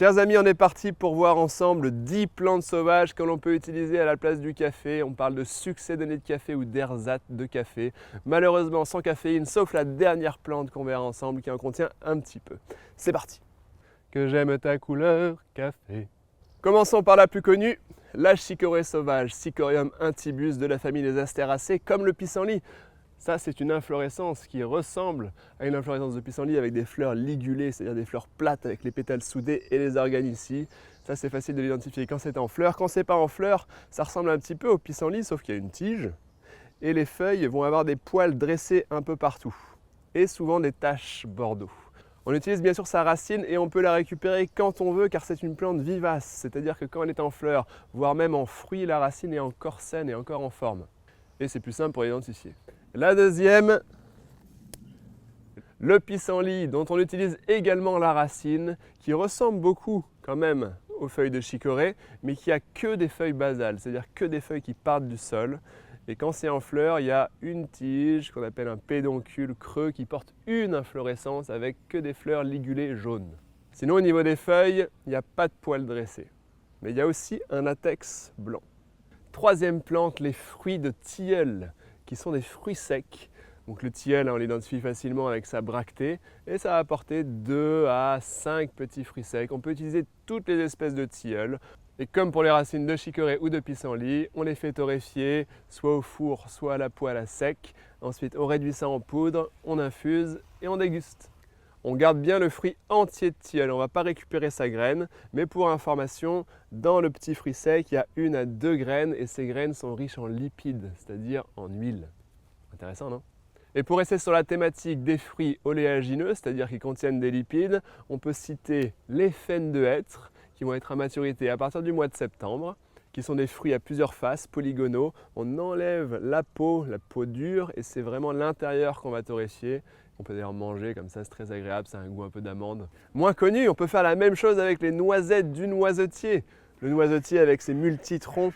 Chers amis, on est parti pour voir ensemble 10 plantes sauvages que l'on peut utiliser à la place du café. On parle de succédéné de café ou d'ersatz de café. Malheureusement sans caféine, sauf la dernière plante qu'on verra ensemble qui en contient un petit peu. C'est parti. Que j'aime ta couleur café. Commençons par la plus connue, la chicorée sauvage, Cichorium intybus de la famille des Astéracées, comme le pissenlit. Ça, c'est une inflorescence qui ressemble à une inflorescence de pissenlit avec des fleurs ligulées, c'est-à-dire des fleurs plates avec les pétales soudés et les organes ici. Ça, c'est facile de l'identifier quand c'est en fleurs. Quand c'est pas en fleurs, ça ressemble un petit peu au pissenlit, sauf qu'il y a une tige. Et les feuilles vont avoir des poils dressés un peu partout. Et souvent des taches bordeaux. On utilise bien sûr sa racine et on peut la récupérer quand on veut car c'est une plante vivace. C'est-à-dire que quand elle est en fleurs, voire même en fruits, la racine est encore saine et encore en forme. Et c'est plus simple pour l'identifier. La deuxième, le pissenlit, dont on utilise également la racine, qui ressemble beaucoup quand même aux feuilles de chicorée, mais qui a que des feuilles basales, c'est-à-dire que des feuilles qui partent du sol. Et quand c'est en fleurs, il y a une tige qu'on appelle un pédoncule creux qui porte une inflorescence avec que des fleurs ligulées jaunes. Sinon, au niveau des feuilles, il n'y a pas de poils dressés, mais il y a aussi un latex blanc. Troisième plante, les fruits de tilleul, qui sont des fruits secs. Donc le tilleul, on l'identifie facilement avec sa bractée et ça va apporter 2 à 5 petits fruits secs. On peut utiliser toutes les espèces de tilleul. Et comme pour les racines de chicorée ou de pissenlit, on les fait torréfier, soit au four, soit à la poêle à sec. Ensuite, on réduit ça en poudre, on infuse et on déguste. On garde bien le fruit entier de tilleul, on ne va pas récupérer sa graine, mais pour information, dans le petit fruit sec, il y a 1 à 2 graines et ces graines sont riches en lipides, c'est-à-dire en huile. Intéressant, non? Et pour rester sur la thématique des fruits oléagineux, c'est-à-dire qui contiennent des lipides, on peut citer les faînes de hêtre, qui vont être à maturité à partir du mois de septembre, qui sont des fruits à plusieurs faces, polygonaux. On enlève la peau dure, et c'est vraiment l'intérieur qu'on va torréfier. On peut d'ailleurs manger comme ça, c'est très agréable, ça a un goût un peu d'amande. Moins connu, on peut faire la même chose avec les noisettes du noisetier. Le noisetier avec ses multitroncs,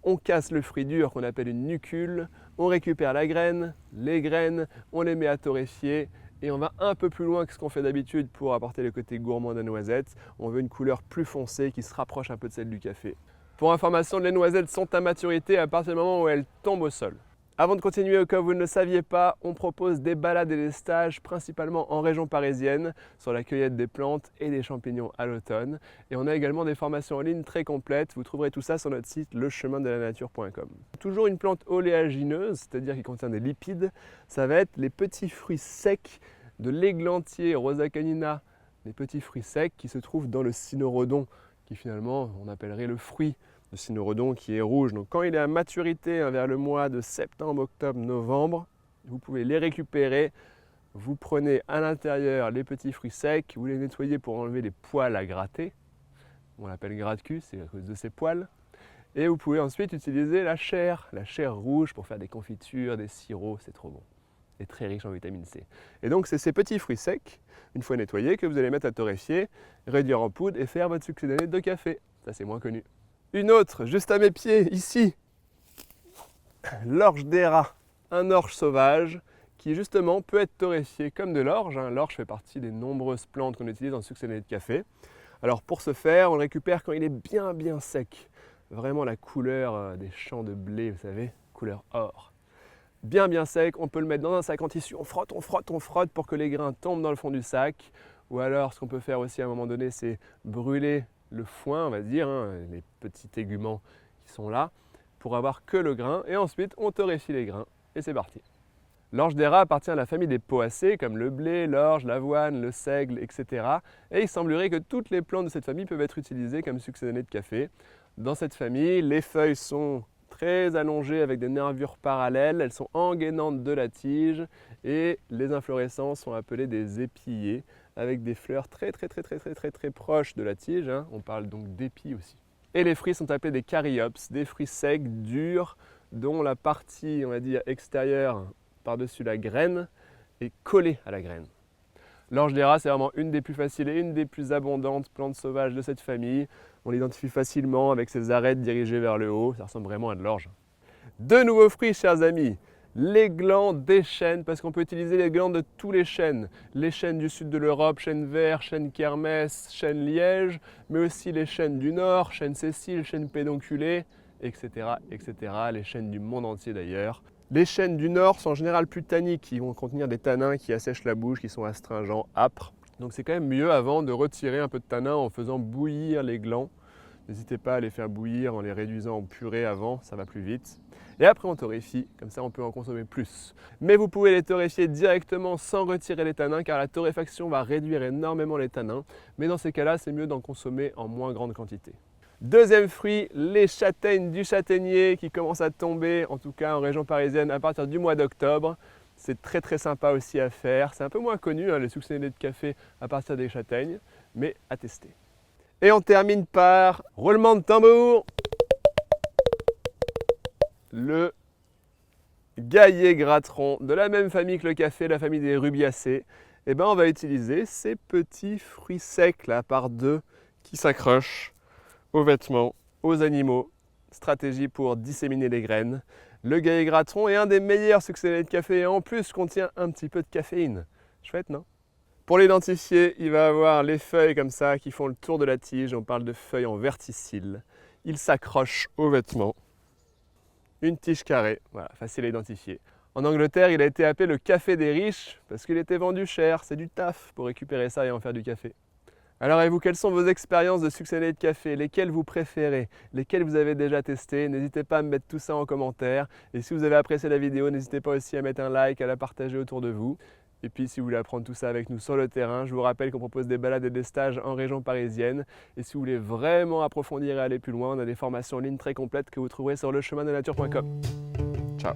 on casse le fruit dur qu'on appelle une nucule, on récupère la graine, les graines, on les met à torréfier et on va un peu plus loin que ce qu'on fait d'habitude pour apporter le côté gourmand de la noisette. On veut une couleur plus foncée qui se rapproche un peu de celle du café. Pour information, les noisettes sont à maturité à partir du moment où elles tombent au sol. Avant de continuer, au cas où vous ne le saviez pas, on propose des balades et des stages principalement en région parisienne sur la cueillette des plantes et des champignons à l'automne. Et on a également des formations en ligne très complètes. Vous trouverez tout ça sur notre site lechemindelaNature.com. Toujours une plante oléagineuse, c'est-à-dire qui contient des lipides, ça va être les petits fruits secs de l'églantier Rosa canina, les petits fruits secs qui se trouvent dans le cynorrhodon, qui finalement on appellerait le fruit. Le cynorrhodon qui est rouge. Donc quand il est à maturité vers le mois de septembre, octobre, novembre, vous pouvez les récupérer. Vous prenez à l'intérieur les petits fruits secs, vous les nettoyez pour enlever les poils à gratter. On l'appelle gratte-cul, c'est à cause de ces poils. Et vous pouvez ensuite utiliser la chair rouge pour faire des confitures, des sirops, c'est trop bon. Et très riche en vitamine C. Et donc c'est ces petits fruits secs, une fois nettoyés, que vous allez mettre à torréfier, réduire en poudre et faire votre succédéné de café. Ça c'est moins connu. Une autre, juste à mes pieds, ici, l'orge d'aira, un orge sauvage qui justement peut être torréfié comme de l'orge. L'orge fait partie des nombreuses plantes qu'on utilise en succédéné de café. Alors pour ce faire, on le récupère quand il est bien sec. Vraiment la couleur des champs de blé, vous savez, couleur or. Bien sec, on peut le mettre dans un sac en tissu, on frotte pour que les grains tombent dans le fond du sac. Ou alors ce qu'on peut faire aussi à un moment donné, c'est brûler le foin, on va dire, les petits téguments qui sont là, pour avoir que le grain, et ensuite on torréfie les grains, et c'est parti. L'orge d'aira appartient à la famille des poacées, comme le blé, l'orge, l'avoine, le seigle, etc. Et il semblerait que toutes les plantes de cette famille peuvent être utilisées comme succédéné de café. Dans cette famille, les feuilles sont très allongées avec des nervures parallèles, elles sont engainantes de la tige, et les inflorescences sont appelées des épillets, avec des fleurs très proches de la tige, on parle donc d'épis aussi. Et les fruits sont appelés des caryopses, des fruits secs, durs, dont la partie, on va dire, extérieure par-dessus la graine est collée à la graine. L'orge d'aira, c'est vraiment une des plus faciles et une des plus abondantes plantes sauvages de cette famille. On l'identifie facilement avec ses arêtes dirigées vers le haut, ça ressemble vraiment à de l'orge. Deux nouveaux fruits, chers amis. les glands des chênes, parce qu'on peut utiliser les glands de tous les chênes. Les chênes du sud de l'Europe, chêne vert, chêne kermès, chêne liège, mais aussi les chênes du nord, chêne Cécile, chêne pédonculé, etc., etc. Les chênes du monde entier d'ailleurs. Les chênes du nord sont en général plus tanniques, ils vont contenir des tanins qui assèchent la bouche, qui sont astringents, âpres. Donc c'est quand même mieux avant de retirer un peu de tanin en faisant bouillir les glands. N'hésitez pas à les faire bouillir en les réduisant en purée avant, ça va plus vite. Et après on torréfie, comme ça on peut en consommer plus. Mais vous pouvez les torréfier directement sans retirer les tanins car la torréfaction va réduire énormément les tanins. Mais dans ces cas-là, c'est mieux d'en consommer en moins grande quantité. Deuxième fruit, les châtaignes du châtaignier qui commencent à tomber, en tout cas en région parisienne, à partir du mois d'octobre. C'est très très sympa aussi à faire. C'est un peu moins connu, les succinellés de café à partir des châtaignes, mais à tester. Et on termine par roulement de tambour. Le gaillet gratteron, de la même famille que le café, la famille des rubiacées. Et ben on va utiliser ces petits fruits secs là par deux qui s'accrochent aux vêtements, aux animaux. Stratégie pour disséminer les graines. Le gaillet gratteron est un des meilleurs succinellés de café et en plus contient un petit peu de caféine. Chouette, non? Pour l'identifier, il va avoir les feuilles comme ça qui font le tour de la tige. On parle de feuilles en verticille. Il s'accroche aux vêtements. Une tige carrée, voilà, facile à identifier. En Angleterre, il a été appelé le café des riches parce qu'il était vendu cher. C'est du taf pour récupérer ça et en faire du café. Alors et vous, quelles sont vos expériences de succinellés de café? Lesquelles vous préférez? Lesquelles vous avez déjà testé? N'hésitez pas à me mettre tout ça en commentaire. Et si vous avez apprécié la vidéo, n'hésitez pas aussi à mettre un like, à la partager autour de vous. Et puis si vous voulez apprendre tout ça avec nous sur le terrain, je vous rappelle qu'on propose des balades et des stages en région parisienne. Et si vous voulez vraiment approfondir et aller plus loin, on a des formations en ligne très complètes que vous trouverez sur lechemindelature.com. Ciao!